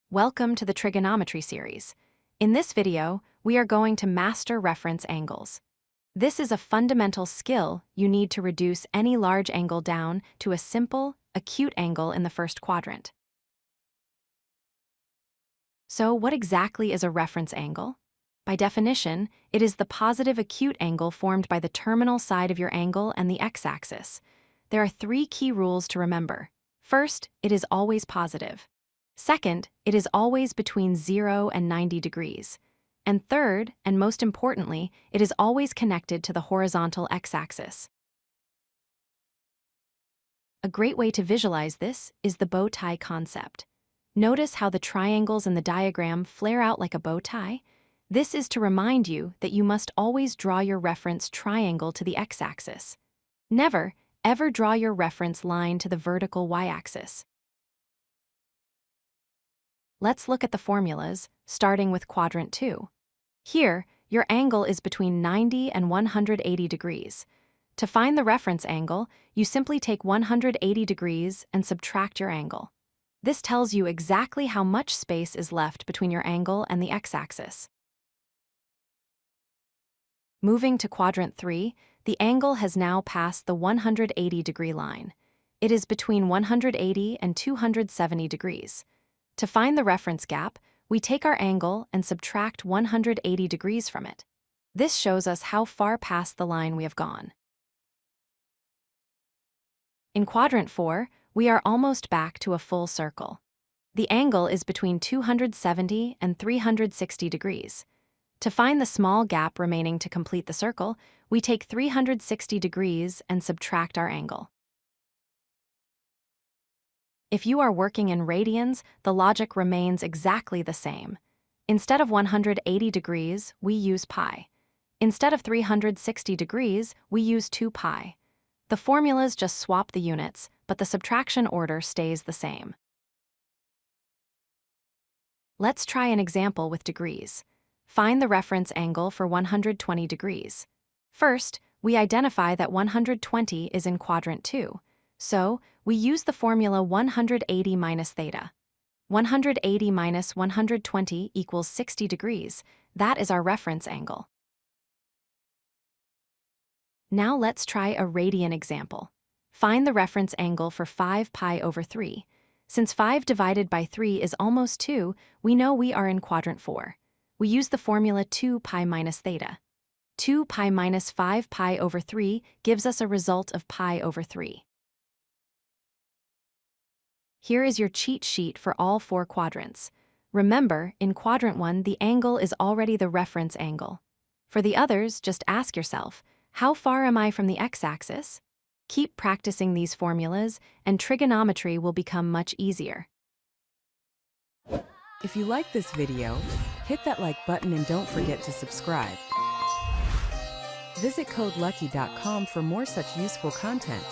Welcome to the Trigonometry series. In this video, we are going to master reference angles. This is a fundamental skill you need to reduce any large angle down to a simple, acute angle in the first quadrant. So, what exactly is a reference angle? By definition, it is the positive acute angle formed by the terminal side of your angle and the x-axis. There are three key rules to remember. First, it is always positive. Second, it is always between 0 and 90 degrees. And third, and most importantly, it is always connected to the horizontal x-axis. A great way to visualize this is the Bowtie concept. Notice how the triangles in the diagram flare out like a bow tie? This is to remind you that you must always draw your reference triangle to the x-axis. Never, ever draw your reference line to the vertical y-axis. Let's look at the formulas, starting with Quadrant II. Here, your angle is between 90 and 180 degrees. To find the reference angle, you simply take 180 degrees and subtract your angle. This tells you exactly how much space is left between your angle and the x-axis. Moving to Quadrant III, the angle has now passed the 180-degree line. It is between 180 and 270 degrees. To find the reference gap, we take our angle and subtract 180 degrees from it. This shows us how far past the line we have gone. In Quadrant IV, we are almost back to a full circle. The angle is between 270 and 360 degrees. To find the small gap remaining to complete the circle, we take 360 degrees and subtract our angle. If you are working in radians, the logic remains exactly the same. Instead of 180 degrees, we use pi. Instead of 360 degrees, we use 2 pi. The formulas just swap the units, but the subtraction order stays the same. Let's try an example with degrees. Find the reference angle for 120 degrees. First, we identify that 120 is in Quadrant II. So, we use the formula 180 minus theta. 180 minus 120 equals 60 degrees. That is our reference angle. Now let's try a radian example. Find the reference angle for 5 pi over 3. Since 5 divided by 3 is almost 2, we know we are in Quadrant IV. We use the formula 2 pi minus theta. 2 pi minus 5 pi over 3 gives us a result of pi over 3. Here is your cheat sheet for all 4 quadrants. Remember, in Quadrant I, the angle is already the reference angle. For the others, just ask yourself, how far am I from the x-axis? Keep practicing these formulas, and trigonometry will become much easier. If you like this video, hit that like button and don't forget to subscribe. Visit codelucky.com for more such useful content.